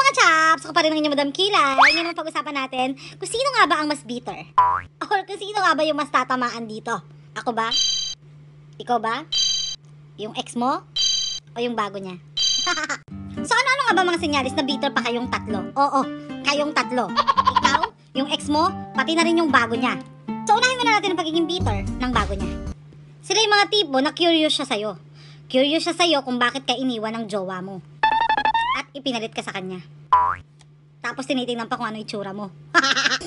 mga chaps! Ako pa rin ang inyong Madam Kilay. Ngayon ang pag-usapan natin kung sino nga ba ang mas bitter? Or kung sino nga ba yung mas tatamaan dito? Ako ba? Ikaw ba? Yung ex mo? O yung bago niya? So ano nga ba mga senyalis na bitter pa kayong tatlo? Oo, kayong tatlo. Ikaw, yung ex mo, pati na rin yung bago niya. So unahin muna natin ang pagiging bitter ng bago niya. Sila yung mga tipo na curious siya sa'yo. Curious siya sa'yo kung bakit ka iniwan ng jowa mo. At ipinalit ka sa kanya. Tapos tinitingnan pa kung ano itsura mo.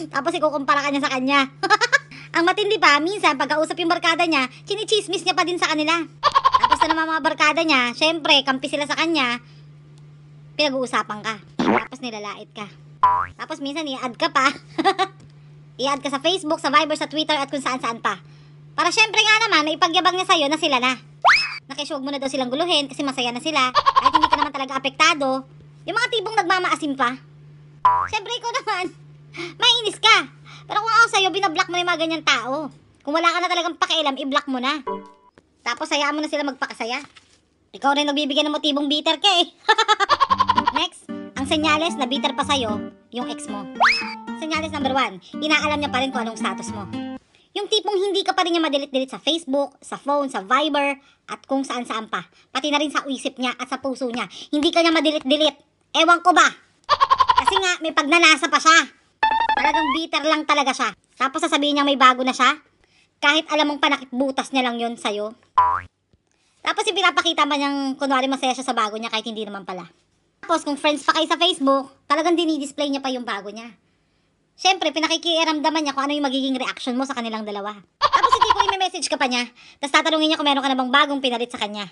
Tapos ikukumpara ka niya sa kanya. Ang matindi pa, minsan pagkausap yung barkada niya, chinichismis niya pa din sa kanila. Tapos na naman mga barkada niya, syempre, kampi sila sa kanya, pinag-uusapan ka. Tapos nilalait ka. Tapos minsan i-add ka pa. I-add ka sa Facebook, sa Viber, sa Twitter, at kung saan-saan pa. Para syempre nga naman, naipagyabang niya sa'yo na sila na. Nakishuwag mo na daw silang guluhin kasi masaya na sila. At hindi ka naman talaga apektado. Yung mga tipong nagmamaasim pa. Syempre ikaw naman, mainis ka. Pero kung ako sa'yo, binablock mo na yung mga ganyan tao. Kung wala ka na talagang pakialam, i-block mo na. Tapos hayaan mo na sila magpakasaya. Ikaw rin nagbibigay ng motibong bitter ka eh. Next, ang senyales na bitter pa sa'yo, yung ex mo. Senyales number 1, inaalam niya pa rin kung anong status mo. Yung tipong hindi ka pa rin niya madelete-delete sa Facebook, sa phone, sa Viber, at kung saan-saan pa. Pati na rin sa isip niya at sa puso niya. Hindi ka niya madelete-delete. Ewan ko ba? Kasi nga, may pagnanasa pa siya. Talagang bitter lang talaga siya. Tapos sasabihin niya may bago na siya. Kahit alam mong panakitbutas niya lang yun sa'yo. Tapos yung pinapakita man niyang kunwari masaya siya sa bago niya kahit hindi naman pala. Tapos kung friends pa kayo sa Facebook, talagang dinidisplay niya pa yung bago niya. Siyempre, pinakikiramdaman niya kung ano yung magiging reaction mo sa kanilang dalawa. Tapos hindi ko i-message ka pa niya, tapos tatanungin niya kung meron ka na bang bagong pinalit sa kanya.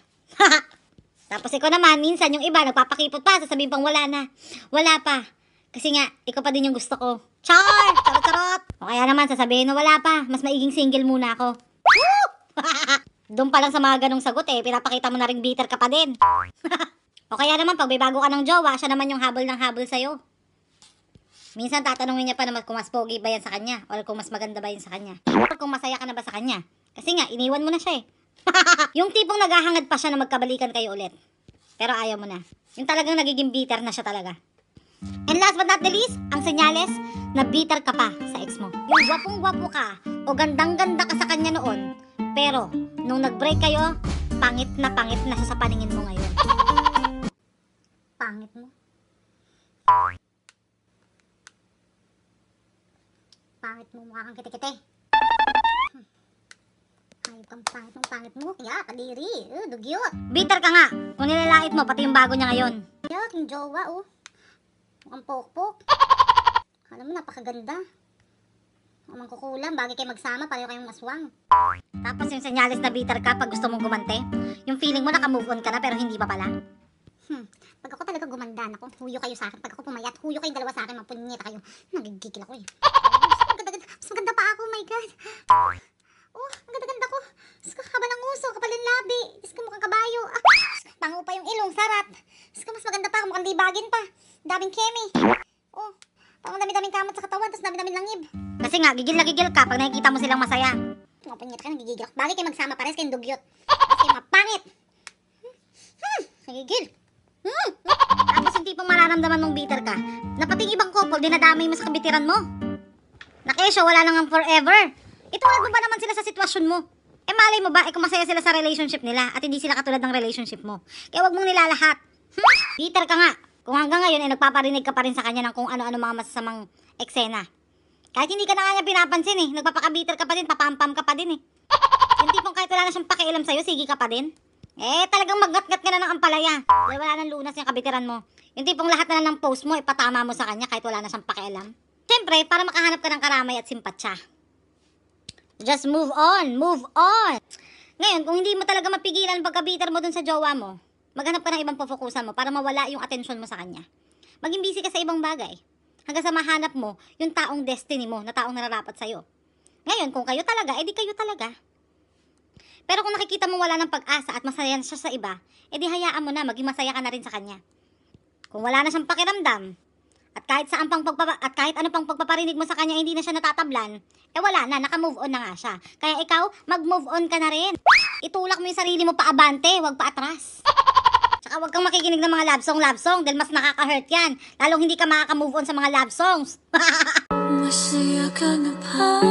Tapos ikaw naman, minsan yung iba, nagpapakipot pa, sasabihin pang wala na. Wala pa. Kasi nga, ikaw pa din yung gusto ko. Char! Charot-charot! O kaya naman, sasabihin na wala pa, mas maiging single muna ako. Doon pa lang sa mga ganong sagot pinapakita mo na ring bitter ka pa din. O kaya naman, pag may bago ka ng jowa, siya naman yung habol ng habol sa'yo. Minsan tatanungin niya pa naman kung mas pogi ba yan sa kanya or kung mas maganda ba yan sa kanya or kung masaya ka na ba sa kanya. Kasi nga, iniwan mo na siya eh. Yung tipong naghahangad pa siya na magkabalikan kayo ulit. Pero ayaw mo na. Yung talagang nagiging bitter na siya talaga. And last but not the least, ang senyales na bitter ka pa sa ex mo. Yung gwapong-gwapo ka o gandang-ganda ka sa kanya noon. Pero, nung nag-break kayo, pangit na siya sa paningin mo ngayon. Pangit mo? Pangit mo, mukha kang kiti-kiti. Ayop kang pangit mo. Kaya, kadiri. Dugyot. Bitter ka nga. Kung nilalait mo, pati yung bago niya ngayon. Yak, yung jowa, mukhang pokpok. Alam mo, napakaganda. Mukhang kukulam, bagay kayo magsama, pareho kayong aswang. Tapos yung senyales na bitter ka pag gusto mong gumante. Yung feeling mo naka-move on ka na pero hindi pa pala. Pag ako talaga gumanda, naku, huyo kayo sa akin. Pag ako pumayat, huyo kayong dalawa sa akin, mapunyeta kayo. Nagigigil ako eh. Mas maganda pa ako, my God. Ang ganda-ganda ko. Haba ng uso, kapal yung labi. Mukhang kabayo. Pango pa yung ilong, sarap. Mas maganda pa ako, mukhang libagin pa. Daming keme. Parang dami-daming kamot sa katawan, tapos dami-daming langib. Kasi nga, gigil na gigil ka pag nakikita mo silang masaya. Mapunyeta ka, nagigigil ako. Bagay kayo magsama, pares kayong dugyot. Kasi mapangit. Nagigil. Tapos yung tipong mararamdaman mong bitter ka, na pati ibang couple, dinadamay mo sa kabitiran mo. Nakesyo, wala nang forever. Itulad mo ba naman sila sa sitwasyon mo? Malay mo ba, kung masaya sila sa relationship nila at hindi sila katulad ng relationship mo. Kaya wag mong nilalahat. Bitter ka nga. Kung hanggang ngayon ay nagpaparinig ka pa rin sa kanya ng kung ano-ano mga masasamang eksena. Kahit hindi ka na kanya pinapansin nagpapaka-bitter ka pa din, papampam ka pa din Yung tipong kahit wala na siyang pakialam sa'yo, sige ka pa din. Talagang magngat-ngat ka na ng ampalaya. Dahil wala nang lunas yung kabitiran mo. Yung tipong lahat na lang ng post mo, ipatama mo sa kanya kahit wala na siyang pakialam. Siyempre, para makahanap ka ng karamay at simpatsya. Just move on, move on. Ngayon, kung hindi mo talaga mapigilan pagka-bitter mo dun sa jowa mo, maghanap ka ng ibang pufokusan mo para mawala yung atensyon mo sa kanya. Maging busy ka sa ibang bagay. Hanggang sa mahanap mo yung taong destiny mo, na taong nararapat sa'yo. Ngayon, kung kayo talaga, edi kayo talaga. Pero kung nakikita mo wala ng pag-asa at masaya siya sa iba, edi hayaan mo na, maging masaya ka na rin sa kanya. Kung wala na siyang pakiramdam, at kahit ano pang pagpaparinig mo sa kanya hindi na siya natatablan, wala na, naka-move on na nga siya. Kaya ikaw, mag-move on ka na rin. Itulak mo yung sarili mo paabante, wag paatras. Tsaka huwag kang makikinig ng mga love song, dahil mas nakaka-hurt yan. Lalong hindi ka makaka-move on sa mga love songs. Masaya ka na ba?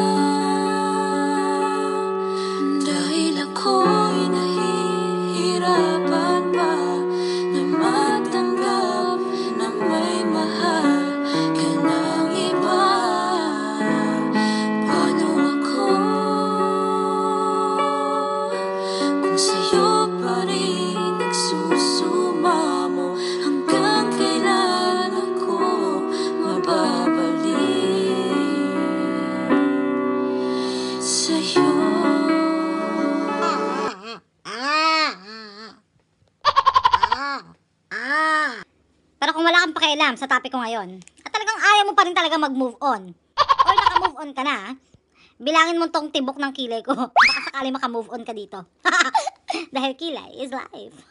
Dahil ako'y nahihirapan pa na matanggap na may mahal ka ng iba. Paano ako kung sa'yo pa rin nagsusumamo? Hanggang kailan ako mababalik sa'yo? Pero kung wala kang pakialam sa topic ko ngayon, at talagang ayaw mo pa rin talaga mag-move on, or naka-move on ka na, bilangin mo tong tibok ng kilay ko. Baka sakali maka-move on ka dito. Dahil kilay is life.